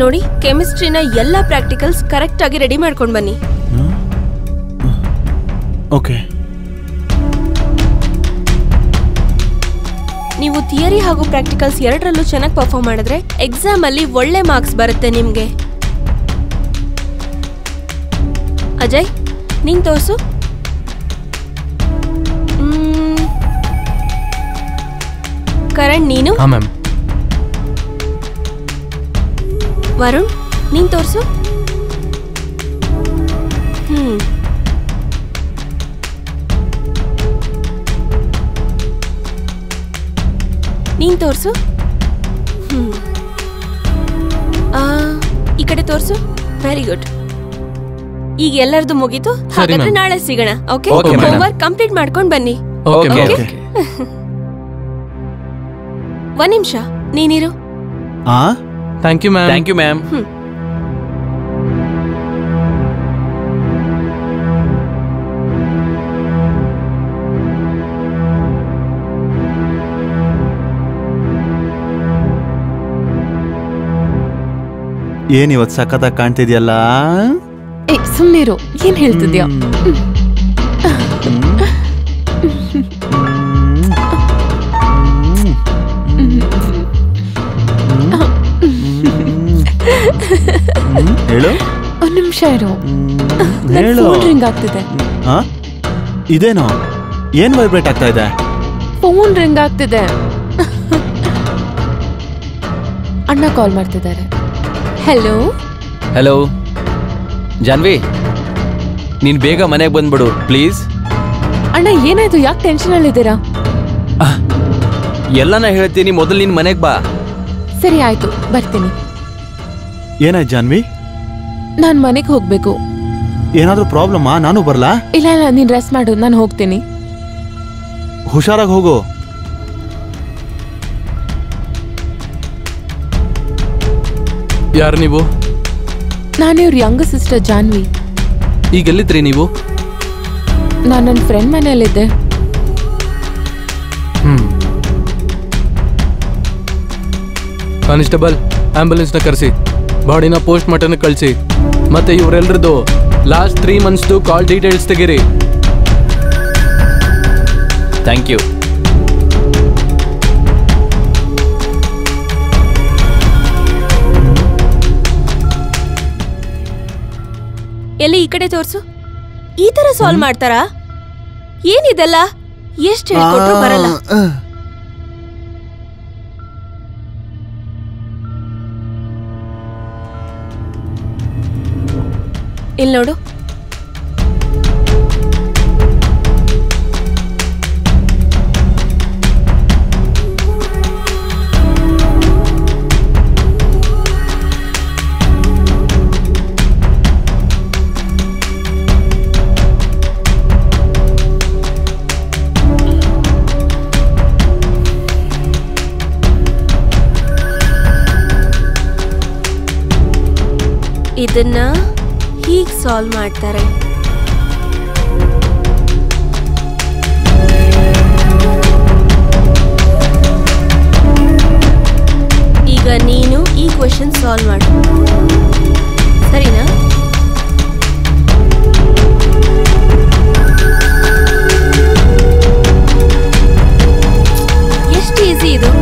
ನೋಡಿ ಕೆಮಿಸ್ಟ್ರಿನ ಎಲ್ಲ practicals correct ಆಗಿ ರೆಡಿ ಮಾಡ್ಕೊಂಡು ಬನ್ನಿ. ಓಕೆ. ನೀವು ಥಿಯರಿ ಹಾಗೂ ಪ್ರಾಕ್ಟಿಕಲ್ಸ್ ಎರಡರಲ್ಲೂ ಚೆನ್ನಾಗಿ ಪರ್ಫಾರ್ಮ್ ಮಾಡಿದ್ರೆ ಎಕ್ಸಾಮ್ ಅಲ್ಲಿ ಒಳ್ಳೆ ಮಾರ್ಕ್ಸ್ ಬರುತ್ತೆ ನಿಮ್ಗೆ. ಅಜಯ್, ನೀನ್ ತೋರ್ಸು. ಕರಣ್, ನೀನು. ವರುಣ್, ನೀನ್ ತೋರ್ಸು. ನೀನ್ ತೋರ್ಸು. ಈ ಕಡೆ ತೋರ್ಸು. Very good. ಈಗ ಎಲ್ಲರದು ಮುಗೀತು. ಹಾಗಾದ್ರೆ ನಾಳೆ ಸಿಗೋಣ. ಓಕೆ? ಹೋಮ್ವರ್ಕ್ ಕಂಪ್ಲೀಟ್ ಮಾಡ್ಕೊಂಡು ಬನ್ನಿ. ಒಂದ್ ನಿಮಿಷ ನೀನಿರು. Thank you ma'am. Thank you ma'am. ಏನ್ ಇವತ್ತು ಸಖತ್ತಾಗಿ ಕಾಣ್ತಿದ್ಯಲ್ಲ. ಸುಮ್ನಿರು, ಏನ್ ಹೇಳ್ತಿದ್ಯಾ? ಹೇಳು. ಒಂದ್ ನಿಮಿಷ ಇರು, ಫೋನ್ ರಿಂಗ್ ಆಗ್ತಿದೆ. ಇದೇನೋ, ಏನ್ ವೈಬ್ರೇಟ್ ಆಗ್ತಾ ಇದೆ? ಫೋನ್ ರಿಂಗ್ ಆಗ್ತಿದೆ. ಅಣ್ಣ ಕಾಲ್ ಮಾಡ್ತಿದ್ದಾರೆ. ಹಲೋ. ಹಲೋ ಜಾನ್ವಿ, ನೀನ್ ಬೇಗ ಮನೆಗೆ ಬಂದ್ಬಿಡು ಪ್ಲೀಸ್. ಅಣ್ಣ ಏನಾಯ್ತು? ಯಾಕೆ ಟೆನ್ಷನ್ ಅಲ್ಲಿದ್ದೀರಾ? ಎಲ್ಲಾನ ಹೇಳ್ತೀನಿ, ಮೊದಲು ನೀನ್ ಮನೆಗೆ ಬಾ. ಸರಿ ಆಯ್ತು, ಬರ್ತೀನಿ. ಏನಾಯ್ತು ಜಾನ್ವಿ? ನಾನ್ ಮನೆಗೆ ಹೋಗ್ಬೇಕು. ಏನಾದ್ರೂ ಪ್ರಾಬ್ಲಮ್ಮಾ? ನಾನು ಬರ್ಲಾ? ಇಲ್ಲ ಇಲ್ಲ, ನೀನ್ ರೆಸ್ಟ್ ಮಾಡು, ನಾನು ಹೋಗ್ತೀನಿ. ಹುಷಾರಾಗಿ ಹೋಗು. ಯಾರು ನೀವು? ನಾನು ಇವ್ರ ಯಂಗ್ ಸಿಸ್ಟರ್ ಜಾನ್ವಿ. ಈಗ ಎಲ್ಲಿದ್ರಿ ನೀವು? ನಾನು ನನ್ನ ಫ್ರೆಂಡ್ ಮನೆಯಲ್ಲಿದ್ದೆ. ಕಾನ್ಸ್ಟೇಬಲ್, ಆಂಬುಲೆನ್ಸ್ನ ಕರೆಸಿ, ಬಾಡಿನ ಪೋಸ್ಟ್ ಮಾರ್ಟಮ್ ಕಳಿಸಿ. ಮತ್ತೆ ಇವರೆಲ್ಲರದ್ದು ಲಾಸ್ಟ್ 3 months ಕಾಲ್ ಡೀಟೇಲ್ಸ್ ತೆಗೀರಿ. Thank you. ಎಲ್ಲಿ ಈ ಕಡೆ ತೋರ್ಸು. ಈ ತರ ಸಾಲ್ವ್ ಮಾಡ್ತಾರಾ? ಏನಿದೆಲ್ಲ? ಎಷ್ಟು ಹೇಳ್ಕೊಟ್ರು ಬರಲ್ಲ. ಇಲ್ಲಿ ನೋಡು. ಇದನ್ನ ಹೀಗೆ ಸಾಲ್ವ್ ಮಾಡ್ತಾರೆ. ಈಗ ನೀನು ಈ ಕ್ವೆಶ್ಚನ್ ಸಾಲ್ವ್ ಮಾಡು, ಸರಿನಾ? ಎಷ್ಟು ಈಸಿ ಇದು.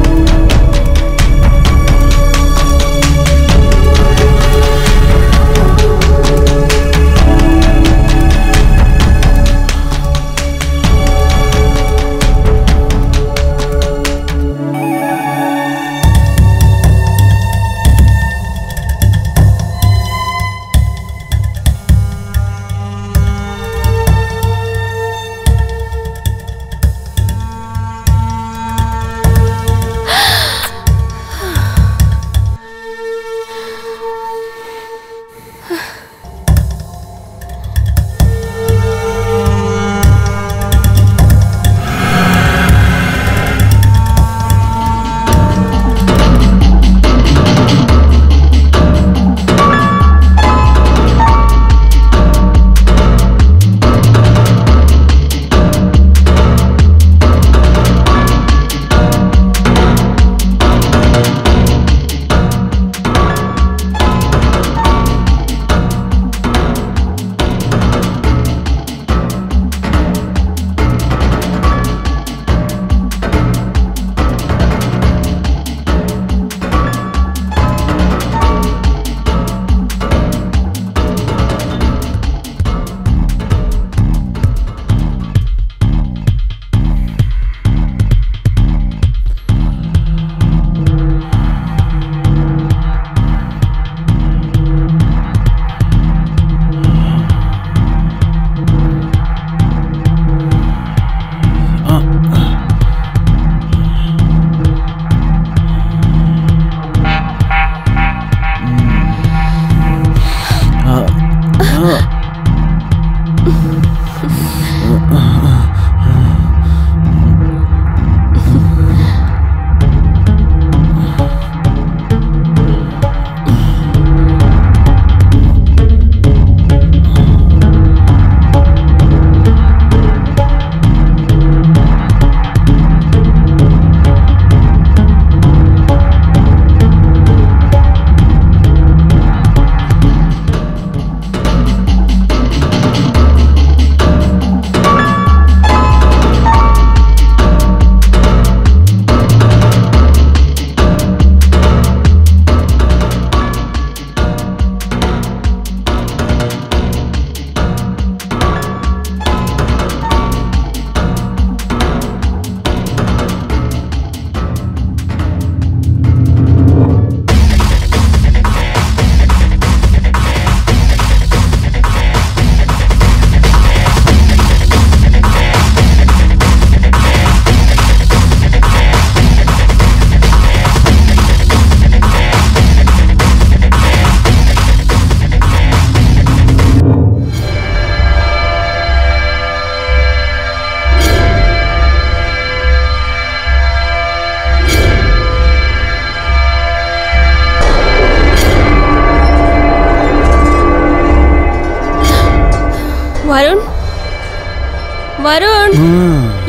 ವರುಣ್,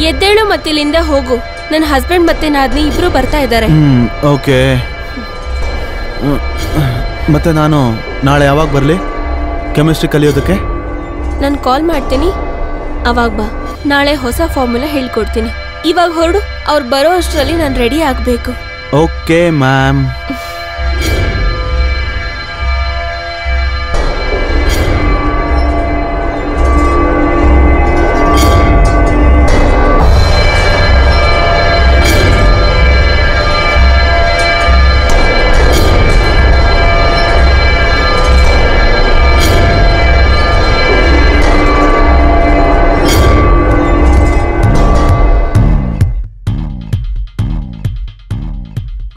ಎದ್ದೇಳು ಮತ್ತೆ ಇಲ್ಲಿಂದ ಹೋಗು. ನನ್ನ ಹಸ್ಬೆಂಡ್ ಮತ್ತೆ ನಾದ್ನಿ ಇಬ್ರು ಬರ್ತಾ ಇದ್ದಾರೆ. ಓಕೆ. ಮತ್ತೆ ನಾನು ನಾಳೆ ಯಾವಾಗ ಬರಲಿ ಕೆಮಿಸ್ಟ್ರಿ ಕಲಿಯೋದಕ್ಕೆ? ನಾನು ಕಾಲ್ ಮಾಡ್ತೀನಿ, ಅವಾಗ ಬಾ. ನಾಳೆ ಹೊಸ ಫಾರ್ಮುಲಾ ಹೇಳ್ಕೊಡ್ತೀನಿ. ಇವಾಗ ಹೊರಡು, ಅವ್ರು ಬರೋ ಅಷ್ಟರಲ್ಲಿ ನಾನು ರೆಡಿ ಆಗಬೇಕು. Okay ma'am.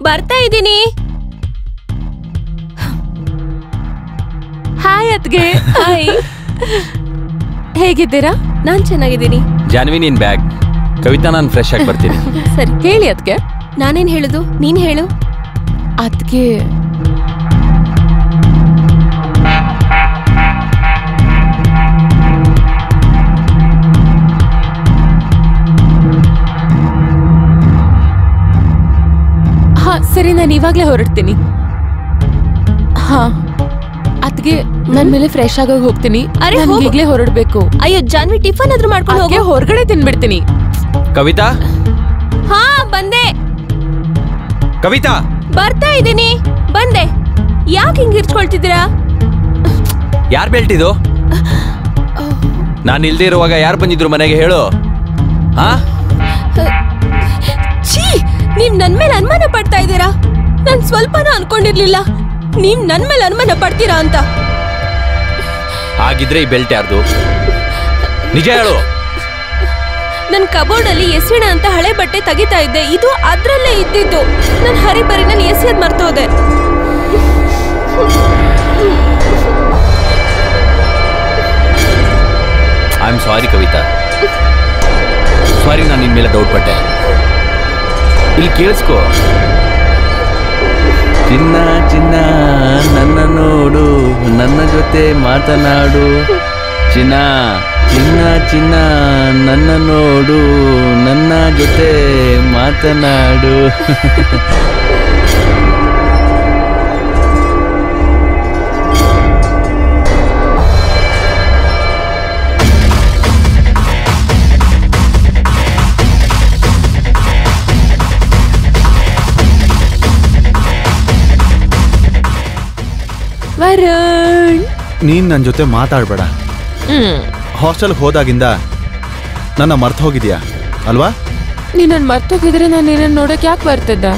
ಬರ್ತಾ ಇದ್ದೀನಿ. ಹಾಯ್ ಅತ್ಗೆ. ಹಾಯ್. ಹೇಗಿದ್ದೀರಾ? ನಾನ್ ಚೆನ್ನಾಗಿದ್ದೀನಿ. ಜಾನ್ವಿ ನೀನ್ ಬ್ಯಾಗ್, ಕವಿತಾ ನಾನು ಫ್ರೆಶ್ ಆಗಿ ಬರ್ತೀನಿ. ಸರಿ ಹೇಳಿ ಅತ್ಗೆ. ನಾನೇನ್ ಹೇಳುದು, ನೀನ್ ಹೇಳು. ಅತ್ಗೆ ಸರಿ, ನಾನು ಇವಾಗ್ಲೇ ಹೊರಡ್ತೀನಿ. ಹಾ ಅದ್ಗೆ ನನ್ ಮೇಲೆ ಫ್ರೆಶ್ ಆಗಿ ಹೋಗ್ತೀನಿ. ಅರೆ, ಈಗ್ಲೇ ಹೊರಡ್ಬೇಕು. ಅಯ್ಯೋ ಜಾನ್ವಿ, ಟಿಫನ್ ಆದ್ರೂ ಮಾಡ್ಕೊಂಡು ಹೋಗಿ. ಹೊರಗಡೆ ತಿನ್ಬಿಡ್ತೀನಿ. ಕವಿತಾ, ಹಾ ಬಂದೆ. ಕವಿತಾ ಬರ್ತಾ ಇದ್ದೀನಿ, ಬಂದೆ. ಯಾಕೆ ಹಿಂಗ್ ಇರ್ಚ್ಕೊಳ್ತಿದ್ದೀರಾ? ಯಾರ್ ಬೆಲ್ಟ್ ಇದು? ನಾನು ಇಲ್ದೇ ಇರುವಾಗ ಯಾರು ಬಂದಿದ್ರು ಮನೆಗೆ ಹೇಳು? ಹಾ, ಛೀ, ನೀವ್ ನನ್ ಮೇಲೆ ಅನುಮಾನ ಪಡ್ತಾ ಇದ್ದೀರಾ? ನಾನ್ ಸ್ವಲ್ಪನೂ ಅನ್ಕೊಂಡಿರ್ಲಿಲ್ಲ ನೀವ್ ನನ್ ಮೇಲೆ ಅನುಮಾನ ಪಡ್ತೀರಾ ಅಂತ. ಹಾಗಿದ್ರೆ ಈ ಬೆಲ್ಟ್ ಯಾರ್ದು? ನಿಜ ಹೇಳು. ನನ್ ಕಬೋರ್ಡ್ ಅಲ್ಲಿ ಎಸಿಣ ಅಂತ ಹಳೆ ಬಟ್ಟೆ ತೆಗಿತಾ ಇದ್ದೆ, ಇದು ಅದ್ರಲ್ಲೇ ಇದ್ದಿದ್ದು. ನನ್ ಹರಿಬರಿ ನಾನು ಎಸಿಯದ್ ಮರ್ತೋದೆ. ಐ ಆಮ್ ಸಾರಿ ಕವಿತಾ, ಸಾರಿ, ನಾನು ನಿನ್ ಮೇಲೆ ಡೌಟ್ ಪಟ್ಟೆ. ಇಲ್ಲಿ ಕೇಳಿಸ್ಕೋ. ಚಿನ್ನ ಚಿನ್ನ ನನ್ನ ನೋಡು, ನನ್ನ ಜೊತೆ ಮಾತನಾಡು. ಚಿನ್ನ ಚಿನ್ನ ಚಿನ್ನ ನನ್ನ ನೋಡು, ನನ್ನ ಜೊತೆ ಮಾತನಾಡು. ವರುಣ್, ನೀನ್ ನನ್ನ ಜೊತೆ ಮಾತಾಡ್ಬೇಡ. ಹಾಸ್ಟೆಲ್ ಹೋದಾಗಿಂದ ನನ್ನ ಮರ್ತು ಹೋಗಿದ್ಯಾ ಅಲ್ವಾ? ನೀನ್ ಮರ್ತೋಗಿದ್ರೆ ನಾನು ನಿನ್ನ ನೋಡಕ್ ಯಾಕೆ ಬರ್ತಿದ್ದೆ?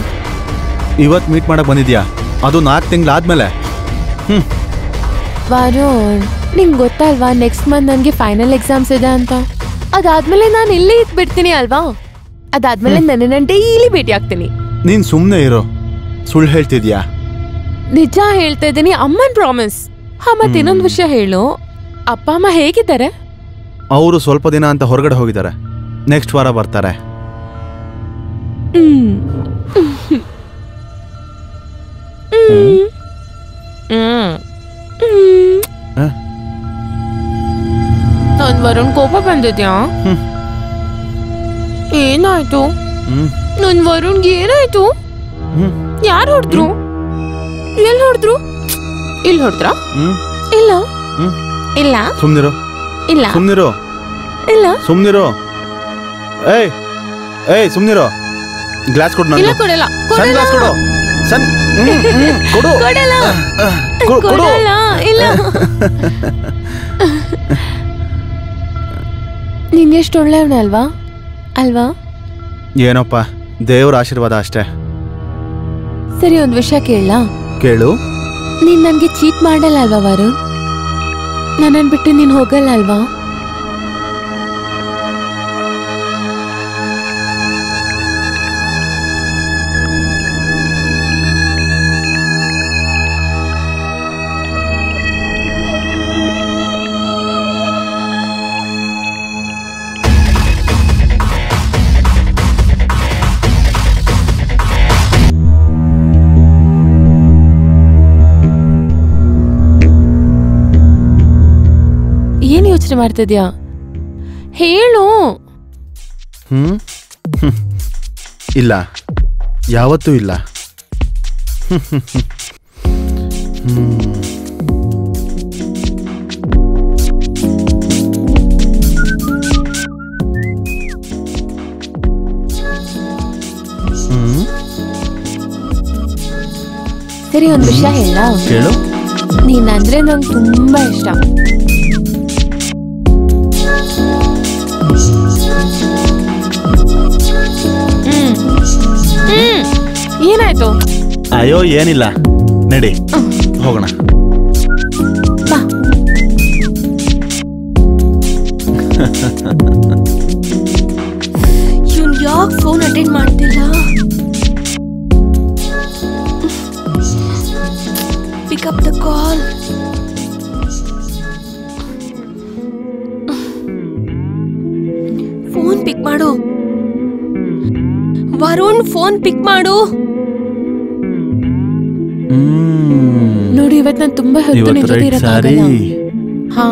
ಇವತ್ತು ಮೀಟ್ ಮಾಡಕ್ ಬಂದಿದ್ಯಾ, ಅದು 4 ತಿಂಗಳಾದ್ಮೇಲೆ. ವರುಣ್, ನಿಂಗೆ ಗೊತ್ತಲ್ವಾ ನೆಕ್ಸ್ಟ್ ಮಂತ್ ನನಗೆ ಫೈನಲ್ ಎಕ್ಸಾಮ್ಸ್ ಇದೆ ಅಂತ. ಅದಾದ್ಮೇಲೆ ನಾನು ಇಲ್ಲೇ ಇದ್ಬಿಡ್ತೀನಿ ಅಲ್ವಾ? ಅದಾದ್ಮೇಲೆ ನನ್ನ ಡೈಲಿ ಭೇಟಿ ಆಗ್ತೀನಿ. ನೀನ್ ಸುಮ್ಮನೆ ಇರೋ, ಸುಳ್ಳು ಹೇಳ್ತಿದ್ಯಾ? ನಿಜ ಹೇಳ್ತಾ ಇದ್ದೀನಿ, ಅಮ್ಮನ್ ಪ್ರಾಮಿಸ್. ಹಾ, ಮತ್ತೆ ಇನ್ನೊಂದು ವಿಷಯ ಹೇಳು, ಅಪ್ಪ ಅಮ್ಮ ಹೇಗಿದ್ದಾರೆ? ಅವರು ಸ್ವಲ್ಪ ದಿನ ಅಂತ ಹೊರಗಡೆ ಹೋಗಿದ್ದಾರೆ, ನೆಕ್ಸ್ಟ್ ವಾರ ಬರ್ತಾರೆ. ನನ್ ವರುಣ್ ಕೋಪ ಬಂದಿದ್ಯಾ? ಏನಾಯ್ತು? ನನ್ ವರುಣ್ಗೆ ಏನಾಯ್ತು? ಯಾರು ಹೊಡೆದ್ರು? ಎಲ್ಲಿ ಹೊಡೆದ್ರು? ಇಲ್ಲಿ ಹೊಡೆದ್ರಾ? ಇಲ್ಲ ಇಲ್ಲ. ಸುಮ್ನಿರು, ಇಲ್ಲ ಸುಮ್ನಿರು, ಇಲ್ಲ ಸುಮ್ನಿರು. ಏಯ್ ಏಯ್ ಸುಮ್ನಿರು. ಗ್ಲಾಸ್ ಕೊಡು ಇಲ್ಲ, ನನಗೆ. ಕೊಡಲ್ಲ ಸನ್ ಗ್ಲಾಸ್ ಕೊಡು. ಸನ್ ಕೊಡು. ಕೊಡಲ್ಲ ಕೊಡು. ಕೊಡಲ್ಲ. ಇಲ್ಲ. ನಿಂಗೆಷ್ಟು ಒಳ್ಳೆಯವನಲ್ವಾ ಅಲ್ವಾ? ಏನಪ್ಪ, ದೇವ್ರ ಆಶೀರ್ವಾದ ಅಷ್ಟೇ. ಸರಿ, ಒಂದು ವಿಷಯ ಕೇಳಲಾ? ಕೇಳು. ನೀನ್ ನನ್ಗೆ ಚೀಟ್ ಮಾಡಲ್ಲ ಅಲ್ವಾ ವರುಣ್? ನನ್ನನ್ ಬಿಟ್ಟು ನೀನ್ ಹೋಗಲ್ಲ ಅಲ್ವಾ? ಏನ್ ಯೋಚನೆ ಮಾಡ್ತಿದ್ಯಾ? ಹೇಳು. ಇಲ್ಲ, ಯಾವತ್ತೂ ಇಲ್ಲ. ಸರಿ, ಒಂದು ವಿಷಯ ಹೇಳ. ಹೇಳು. ನೀನಂದ್ರೆ ನಂಗೆ ತುಂಬಾ ಇಷ್ಟ. ಏನಾಯ್ತು? ಅಯ್ಯೋ ಏನಿಲ್ಲ, ನಡಿ ಹೋಗೋಣ. ಬಾ. ಇವ್ನು ಯಾಕೆ ಫೋನ್ ಅಟೆಂಡ್ ಮಾಡ್ತಿಲ್ಲ? Pick up the call. Phone pick ಮಾಡು ವರುಣ್, ಫೋನ್ ಪಿಕ್ ಮಾಡು. ನೋಡಿ, ಇವತ್ತು ನಾನು ತುಂಬಾ ಹೊತ್ತು ನಿನ್ ಜೊತೆ ಇರಕ್ಕಾಗಲ್ಲ. ಹಾ.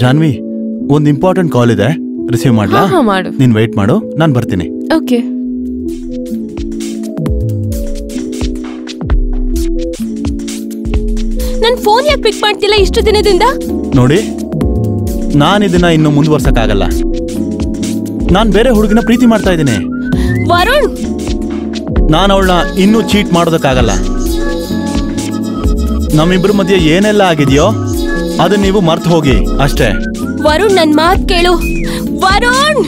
ಜಾನ್ವಿ, ಒಂದು ಇಂಪಾರ್ಟೆಂಟ್ ಕಾಲ್ ಇದೆ, ರಿಸೀವ್ ಮಾಡ್ಲಾ? ಮಾಡು. ನೀನ್ ವೇಟ್ ಮಾಡು, ನಾನು ಬರ್ತೀನಿ. ಓಕೆ. ನನ್ ಫೋನ್ ಯಾಕೆ ಪಿಕ್ ಮಾಡ್ತಿಲ್ಲ ಇಷ್ಟು ದಿನದಿಂದ? ನೋಡಿ, ನಾನು ಇದನ್ನ ಇನ್ನು ಮುಂದುವರ್ಸಕ್ಕಾಗಲ್ಲ. ನಾನು ಬೇರೆ ಹುಡುಗಿನ ಪ್ರೀತಿ ಮಾಡ್ತಾ ಇದ್ದೀನಿ. ವರುಣ್, ನಾನು ಅವಳನ್ನ ಇನ್ನೂ ಚೀಟ್ ಮಾಡೋದಕ್ಕಾಗಲ್ಲ. ನಮ್ಮಿಬ್ರ ಮಧ್ಯೆ ಏನೆಲ್ಲ ಆಗಿದೆಯೋ ಅದನ್ನ ನೀವು ಮರ್ತು ಹೋಗಿ ಅಷ್ಟೇ. ವರುಣ್, ನನ್ ಮಾತ್ ಕೇಳು. ವರುಣ್,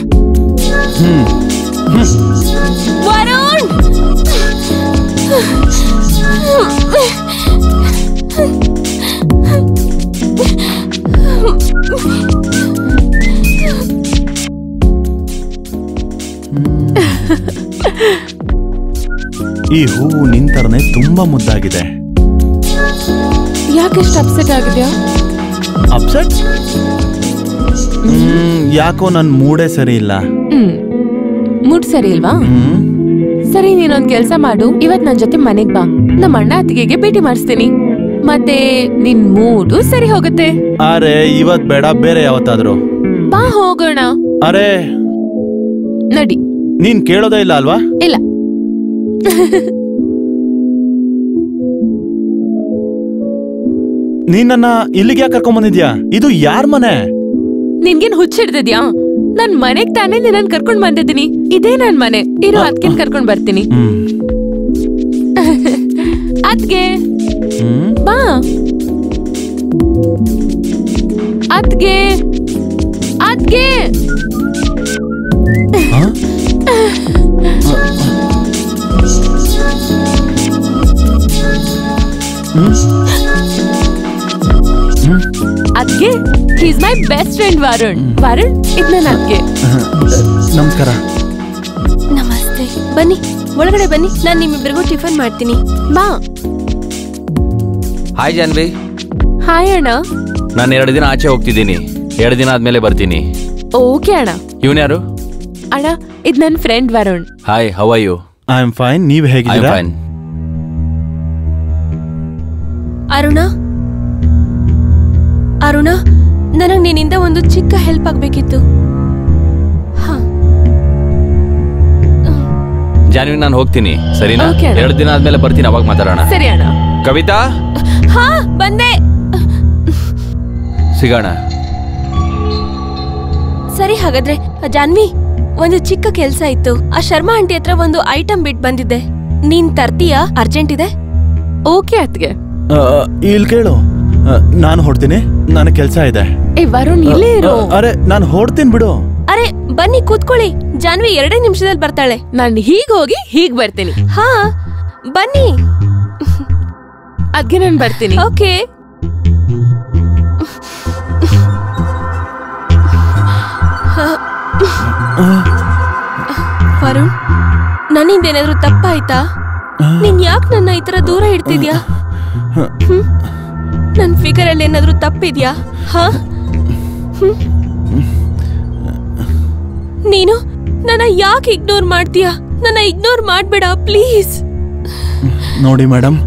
ವರುಣ್, ಈ ಹೂವು ನಿಂತರನೆ ತುಂಬಾ ಮುದ್ದಾಗಿದೆ. ಯಾಕೆಷ್ಟು ಅಪ್ಸೆಟ್ ಆಗಿದ್ಯಾ? ಅಪ್ಸೆಟ್? ಯಾಕೋ ನನ್ ಮೂಡೇ ಸರಿ ಇಲ್ಲ. ಮೂಡ್ ಸರಿ ಇಲ್ವಾ? ಸರಿ, ನೀನೊಂದ್ ಕೆಲ್ಸ ಮಾಡು. ಇವತ್ ನನ್ ಜೊತೆ ಮನೆಗ್ ಬಾ. ನಮ್ಮ ಅಣ್ಣ ಅತ್ತಿಗೆಗೆ ಭೇಟಿ ಮಾಡಿಸ್ತೀನಿ. ಮತ್ತೆ ನಿನ್ ಮೂಡು ಸರಿ ಹೋಗುತ್ತೆ. ಅರೆ, ಇವತ್ ಬೇಡ, ಬೇರೆ ಯಾವತ್ತಾದ್ರು ಬಾ, ಹೋಗೋಣ. ಅರೆ ನಡಿ. ನೀನ್ ಕೇಳೋದೇ ಇಲ್ಲ ಅಲ್ವಾ? ಇಲ್ಲ. ನೀನ್ ನನ್ನ ಇಲ್ಲಿಗೆ ಯಾಕೆ ಕರ್ಕೊಂಡ್ ಬಂದಿದ್ಯಾ? ಇದು ಯಾರ್ ಮನೆ? ನಿನ್ಗೇನ್ ಹುಚ್ಚಿಡ್ದಿದ್ಯಾ? ನನ್ ಮನೆಗ್ ತಾನೇ ನಿನ್ನನ್ ಕರ್ಕೊಂಡ್ ಬಂದಿದ್ದೀನಿ. ಇದೇ ನನ್ ಮನೆ. ಇರೋ ಅದ್ಕೇನ್ ಕರ್ಕೊಂಡ್ ಬರ್ತೀನಿ. ಅದ್ಗೆ ಬಾ. ಅದ್ಗೆ ಅದ್ಗೆ ಅದ್ಗೆ is my best friend Varun. Varun, ಇದ್ ನನ್ನ ಅದ್ಗೆ. ನಮಸ್ಕಾರ. ನಮಸ್ತೆ. ಬನ್ನಿ, ಒಳಗಡೆ ಬನ್ನಿ. ನಾನು ನಿಮ್ಮಿಬ್ಬರಿಗೂ ಟಿಫನ್ ಮಾಡ್ತೀನಿ. ಬಾ. ಹಾಯ್ ಜಾನ್ವಿ. ಹಾಯ್ ಅಣ್ಣ. ನಾನು 2 ದಿನ ಆಚೆ ಹೋಗ್ತಿದ್ದೀನಿ. 2 ದಿನ ಆದ್ಮೇಲೆ ಬರ್ತೀನಿ. ಓಕೆ ಅಣ್ಣ. ಇವನ್ ಯಾರು? ಅಣ್ಣ, ಇದ್ ನನ್ friend Varun. Hi, how are you? I am fine. ನೀವ್ ಹೇಗಿದ್ದೀರಾ? ಫೈನ್. ಅರುಣ, ಅರುಣ, ನನಗ್ ನಿನ್ನಿಂದ ಒಂದು ಚಿಕ್ಕ ಹೆಲ್ಪ್ ಆಗ್ಬೇಕಿತ್ತು. ಜಾನ್ವಿ, ನಾನು ಹೋಗ್ತೀನಿ, ಸರಿನಾ? Okay ಅಣ್ಣ. 2 ದಿನ ಆದ್ಮೇಲೆ ಬರ್ತೀನಿ, ಅವಾಗ ಮಾತಾಡೋಣ. ಸರಿ ಅಣ್ಣ. ಕವಿತಾ, ಹಾ, ಬಂದೆ. ಸಿಗೋಣ. ಸರಿ, ಹಾಗಾದ್ರೆ ಜಾನ್ವಿ, ಒಂದು ಚಿಕ್ಕ ಕೆಲ್ಸ ಇತ್ತು. ಆ ಶರ್ಮಾ ಆಂಟಿ ಹತ್ರ ಒಂದು ಐಟಮ್ ಬಿಟ್ ಬಂದಿದ್ದೆ. ನೀನ್ ತರ್ತೀಯಾ? ಅರ್ಜೆಂಟ್ ಇದೆ. ಓಕೆ ಅತ್ಗೆ. ಇಲ್ಲಿ ಕೇಳು, ನಾನು ಹೊಡ್ತೀನಿ, ನನ್ನ ಕೆಲ್ಸ ಇದೆ. ಏ ವರುಣ್, ಇಲ್ಲೇ ಇರು. ಅರೆ, ನಾನು ಹೊಡ್ತೀನಿ ಬಿಡು. ಅರೆ, ಬನ್ನಿ ಕೂತ್ಕೊಳ್ಳಿ. ಜಾನ್ವಿ 2 ನಿಮಿಷದಲ್ಲಿ ಬರ್ತಾಳೆ. ನಾನು ಹೀಗ್ ಹೋಗಿ ಹೀಗ್ ಬರ್ತೀನಿ. ಹಾ, ಬನ್ನಿ. ಅದ್ಗೆ ನಾನು ಬರ್ತೀನಿ. ಓಕೆ. ವರುಣ್, ನನ್ನಿಂದ ಏನಾದ್ರೂ ತಪ್ಪಾಯ್ತಾ? ನೀನ್ ಯಾಕೆ ನನ್ನ ಈ ತರ ದೂರ ಇಡ್ತಿದ್ಯಾ? ನನ್ ಫಿಗರ್ ಅಲ್ಲಿ ಏನಾದ್ರೂ ತಪ್ಪಿದ್ಯಾ? ಹಾ, ನೀನು ನನ್ನ ಯಾಕೆ ಇಗ್ನೋರ್ ಮಾಡ್ತೀಯಾ? ನನ್ನ ಇಗ್ನೋರ್ ಮಾಡ್ಬೇಡ ಪ್ಲೀಸ್. ನೋಡಿ ಮೇಡಮ್,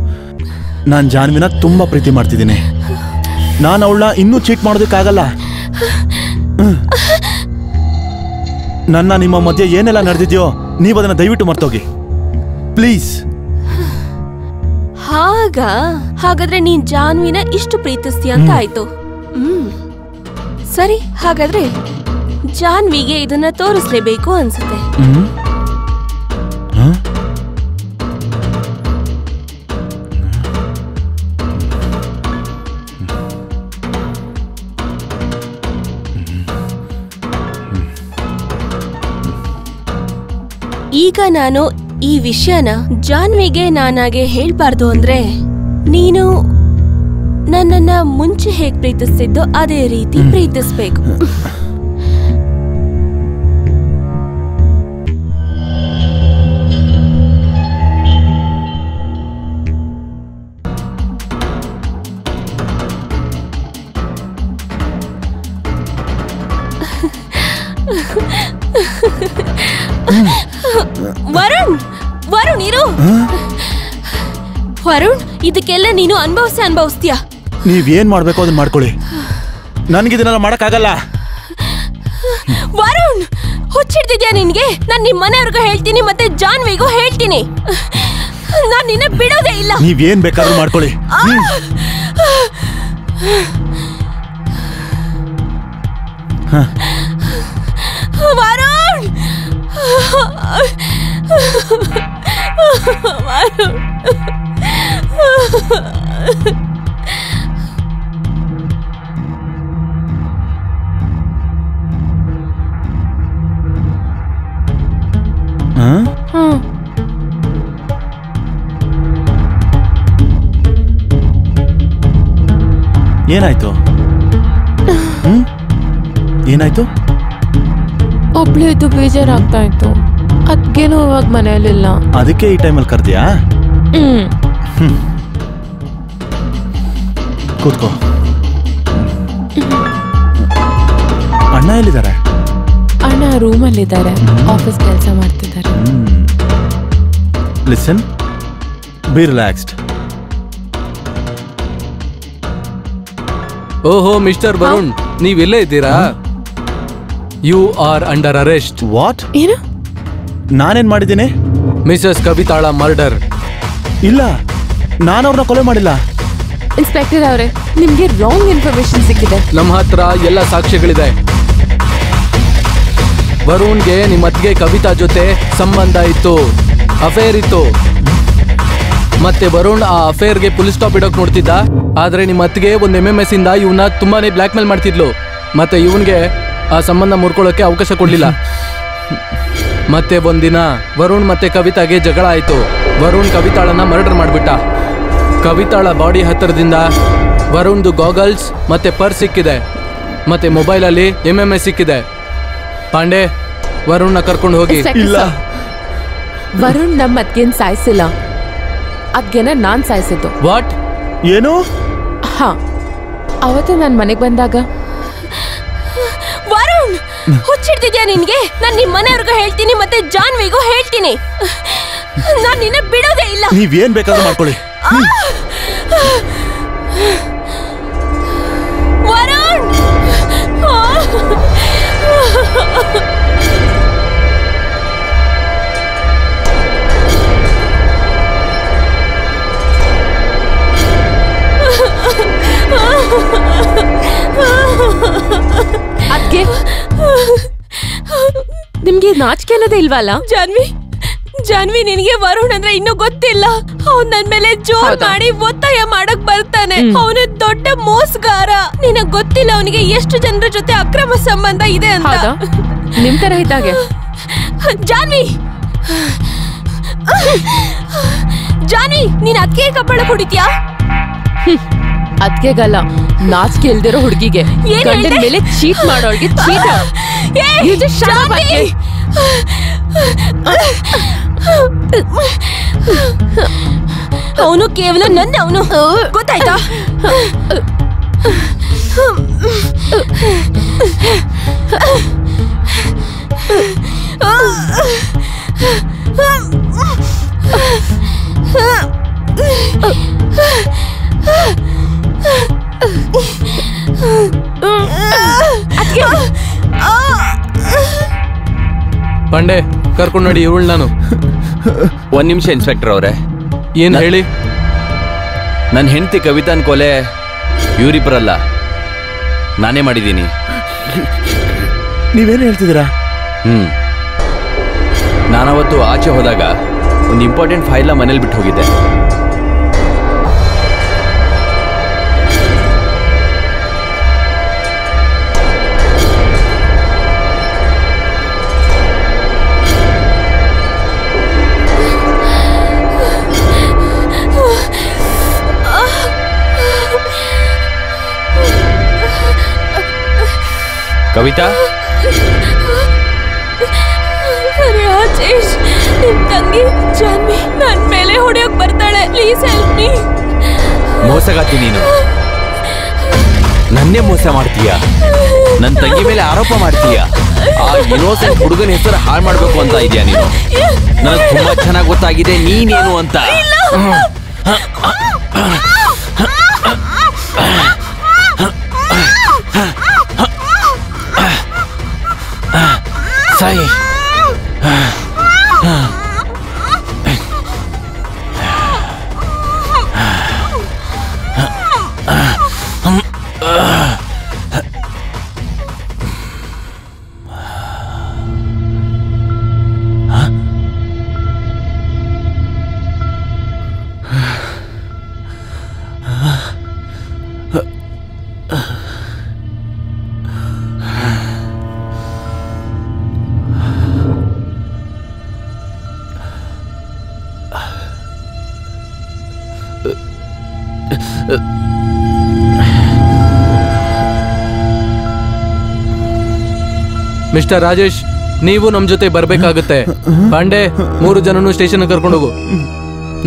ನಾನ್ ಜಾನ್ವಿನ ತುಂಬಾ ಪ್ರೀತಿ ಮಾಡ್ತಿದ್ದೀನಿ. ನಾನು ಅವಳನ್ನ ಇನ್ನೂ ಚೀಟ್ ಮಾಡೋದಕ್ಕಾಗಲ್ಲ. ನನ್ನ ನಿಮ್ಮ ಮಧ್ಯೆ ಏನೆಲ್ಲ ನಡೆದಿದ್ಯೋ ನೀವು ಅದನ್ನ ದಯವಿಟ್ಟು ಮರ್ತೋಗಿ ಪ್ಲೀಸ್. ಹಾಗಾದ್ರೆ ನೀನ್ ಜಾನ್ವಿನ ಇಷ್ಟು ಪ್ರೀತಿಸ್ತೀಯ ಅಂತ ಆಯ್ತು. ಸರಿ, ಹಾಗಾದ್ರೆ ಜಾನ್ವಿಗೆ ಇದನ್ನ ತೋರಿಸ್ಲೇಬೇಕು ಅನ್ಸುತ್ತೆ. ಈಗ ನಾನು ಈ ವಿಷಯನ ಜಾನ್ವಿಗೆ ನಾನಾಗೆ ಹೇಳ್ಬಾರ್ದು ಅಂದ್ರೆ ನೀನು ನನ್ನನ್ನ ಮುಂಚೆ ಹೇಗ್ ಪ್ರೀತಿಸ್ತಿದ್ದೋ ಅದೇ ರೀತಿ ಪ್ರೀತಿಸ್ಬೇಕು. ವರುಣ್ ಇರು. ವರುಣ್, ಇದಕ್ಕೆಲ್ಲ ನೀನು ಅನುಭವಿಸ್ತೀಯ. ನೀವೇನ್ ಮಾಡ್ಬೇಕು ಅದನ್ನ ಮಾಡ್ಕೊಳ್ಳಿ, ನನ್ಗಿದನ್ನೆಲ್ಲ ಮಾಡಕ್ಕಾಗಲ್ಲ. ವರುಣ್, ಹುಚ್ಚಿಡ್ತಿದ್ಯಾ ನಿನ್ಗೆ? ನಾನ್ ನಿಮ್ ಮನೆಯವ್ರಿಗೂ ಹೇಳ್ತೀನಿ, ಮತ್ತೆ ಜಾನ್ವಿಗೂ ಹೇಳ್ತೀನಿ. ನಾನ್ ನಿನ್ನ ಬಿಡೋದೇ ಇಲ್ಲ. ನೀವೇನ್ ಬೇಕಾದ್ರೂ ಮಾಡ್ಕೊಳ್ಳಿ. ವರುಣ್, ಏನಾಯ್ತು? ಏನಾಯ್ತು? ಒಬ್ಳು ಇದು ಬೇಜಾರಾಗ್ತಾ ಇತ್ತು, ಅದ್ಗೇನು ಇವಾಗ ಮನೆಯಲ್ಲಿಲ್ಲ. ಅದಕ್ಕೆ ಈ ಟೈಮಲ್ಲಿ ಕರ್ದ್ಯಾ? ಕೂತ್ಕೋ. ಅಣ್ಣ ಎಲ್ಲಿದ್ದಾರೆ? ಅಣ್ಣ ರೂಮಲ್ಲಿದ್ದಾರೆ, ಆಫೀಸ್ ಕೆಲಸ ಮಾಡ್ತಿದ್ದಾರೆ. Listen, be relaxed. ಓಹೋ ಮಿಸ್ಟರ್ ವರುಣ್, ನೀವೆಲ್ಲೇ ಇದ್ದೀರಾ? You are under arrest. What? ಏನು? ನಾನೇನ್ ಮಾಡಿದ್ದೀನಿ? ಮಿಸಸ್ ಕವಿತಾಳ ಮರ್ಡರ್. ಇಲ್ಲ, ನಾನವ್ರನ್ನ ಕೊಲೆ ಮಾಡಿಲ್ಲ. ಇನ್ಸ್ಪೆಕ್ಟರ್ ಅವರೇ, ನಿಮ್ಗೆ ರಾಂಗ್ ಇನ್ಫಾರ್ಮೇಶನ್ ಸಿಕ್ಕಿದೆ. ನಮ್ಮ ಹತ್ರ ಎಲ್ಲ ಸಾಕ್ಷ್ಯಗಳಿದೆ. ವರುಣ್ಗೆ ನಿಮ್ಮ ಅತ್ತಿಗೆ ಕವಿತಾ ಜೊತೆ ಸಂಬಂಧ ಇತ್ತು, ಅಫೇರ್ ಇತ್ತು. ಮತ್ತೆ ವರುಣ್ ಆ ಅಫೇರ್ಗೆ ಫುಲ್ ಸ್ಟಾಪ್ ಇಡೋಕ್ ನೋಡ್ತಿದ್ದ. ಆದ್ರೆ ನಿಮ್ಮ ಅತ್ತಿಗೆ ಒಂದು MMS ಇಂದ ಇವನ್ನ ತುಂಬಾನೇ ಬ್ಲಾಕ್ ಮೇಲ್ ಮಾಡ್ತಿದ್ಲು. ಮತ್ತೆ ಇವನ್ಗೆ ಆ ಸಂಬಂಧ ಮುರ್ಕೊಳ್ಳೋಕೆ ಅವಕಾಶ ಕೊಡ್ಲಿಲ್ಲ. ಮತ್ತೆ ಒಂದಿನ ವರುಣ್ ಮತ್ತೆ ಕವಿತಾಗೆ ಜಗಳ ಆಯ್ತು. ವರುಣ್ ಕವಿತಾಳನ್ನ ಮರ್ಡರ್ ಮಾಡ್ಬಿಟ್ಟ. ಕವಿತಾಳ ಬಾಡಿ ಹತ್ತಿರದಿಂದ ವರುಣ್ದು ಗಾಗಲ್ಸ್ ಮತ್ತೆ ಪರ್ಸ್ ಸಿಕ್ಕಿದೆ, ಮತ್ತೆ ಮೊಬೈಲಲ್ಲಿ MMS ಸಿಕ್ಕಿದೆ. ಪಾಂಡೆ, ವರುಣ್ನ ಕರ್ಕೊಂಡು ಹೋಗಿ. ಇಲ್ಲ, ವರುಣ್ ನಮ್ಮ ಅದ್ಗೇನ್ ಸಾಯಿಸಿಲ್ಲ, ಅದ್ಗೆನ ನಾನ್ ಸಾಯಿಸಿದ್ದು. ವಾಟ್? ಏನು? ಹಾ, ಅವತ್ತು ನಾನ್ ಮನೆಗ್ ಬಂದಾಗ. ವರುಣ್, ಹುಚ್ಚಿಡ್ತಿದ್ಯಾ ನಿನ್ಗೆ? ನಾನ್ ನಿಮ್ ಮನೆಯವ್ರಿಗೂ ಹೇಳ್ತೀನಿ, ಮತ್ತೆ ಜಾನ್ವಿಗೂ ಹೇಳ್ತೀನಿ. ನಾನ್ ನಿನ್ನ ಬಿಡೋದೇ ಇಲ್ಲ. ನೀವೇನ್ ಬೇಕಾದ್ರೂ ಮಾಡ್ಕೊಳ್ಳಿ. ವರುಣ್, ಅದ್ಗೆ ನಿಮ್ಗೆ ನಾಚಿಕೆ ಅನ್ನೋದೇ ಇಲ್ವಲ್ಲ? ಜಾನ್ವಿ, ನಿನಗೆ ವರುಣ್ ಅಂದ್ರೆ ಇನ್ನೂ ಗೊತ್ತಿಲ್ಲ. ಅವ್ನ್ ನನ್ ಮೇಲೆ ಜೋರ್ ಮಾಡಿ ಒತ್ತಾಯ ಮಾಡಕ್ ಬರ್ತಾನೆ. ಅವನು ದೊಡ್ಡ ಮೋಸಗಾರ. ನಿನಗ್ ಗೊತ್ತಿಲ್ಲ ಅವನಿಗೆ ಎಷ್ಟು ಜನರ ಜೊತೆ ಅಕ್ರಮ ಸಂಬಂಧ ಇದೆ ಅಂತ. ನಿಮ್ ತರ ಇದ್ದಾಗೆ. ಜಾನ್ವಿ, ನೀನ್ ಅದಕ್ಕೆ ಕಪ್ಪಳ ಕುಡಿತ್ಯಾ? ಅದ್ಕೆಗಲ್ಲ, ನಾಚಿಕೆ ಇಲ್ದಿರೋ ಹುಡುಗಿಗೆ, ಗಂಡನ ಮೇಲೆ ಚೀಟ್ ಮಾಡೋಳ್ಗೆ ಚೀಟ್. ಅವನು ಕೇವಲ ಅವನು ಗೊತ್ತಾಯ್ತಾ? ಪಾಂಡೆ ಕರ್ಕೊಂಡು ನೋಡಿ ಇವಳು ನಾನು. ಒಂದ್ ನಿಮಿಷ ಇನ್ಸ್ಪೆಕ್ಟರ್ ಅವರೇ. ಏನ್ ಹೇಳಿ? ನನ್ನ ಹೆಂಡತಿ ಕವಿತಾನ್ ಕೊಲೆ ಇವರಿಬ್ಬರಲ್ಲ, ನಾನೇ ಮಾಡಿದ್ದೀನಿ. ನೀವೇನು ಹೇಳ್ತಿದ್ದೀರಾ? ನಾನವತ್ತು ಆಚೆ ಹೋದಾಗ ಒಂದು ಇಂಪಾರ್ಟೆಂಟ್ ಫೈಲ್ನ ಮನೇಲಿ ಬಿಟ್ಟು ಹೋಗಿದ್ದೆ. ಕವಿತಾ, ರಾಜೇಶ್, ನಿಮ್ ತಂಗಿ ಜಾನ್ವಿ ನನ್ ಮೇಲೆ ಹೊಡೆಯೋಕ್ ಬರ್ತಾಳೆ. Please help me. ಮೋಸಗಾತಿ ನೀನು. ನನ್ನೇ ಮೋಸ ಮಾಡ್ತೀಯ, ನನ್ನ ತಂಗಿ ಮೇಲೆ ಆರೋಪ ಮಾಡ್ತೀಯ. ಆ ಇನ್ನೋಸೆಂಟ್ ಹುಡುಗನ ಹೆಸರು ಹಾಳು ಮಾಡ್ಬೇಕು ಅಂತ ಇದೆಯಾ ನೀನು? ನನಗೆ ತುಂಬಾ ಚೆನ್ನಾಗಿ ಗೊತ್ತಾಗಿದೆ ನೀನೇನು ಅಂತ. ಸಾಯಿ, ಮಿಸ್ಟರ್ ರಾಜೇಶ್, ನೀವು ನಮ್ ಜೊತೆ ಬರ್ಬೇಕಾಗುತ್ತೆ. ಪಾಂಡೆ, 3 ಜನನು ಸ್ಟೇಷನ್ ಕರ್ಕೊಂಡು ಹೋಗು.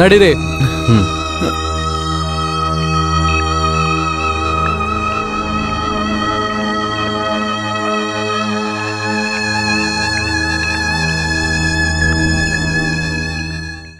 ನಡೀರಿ.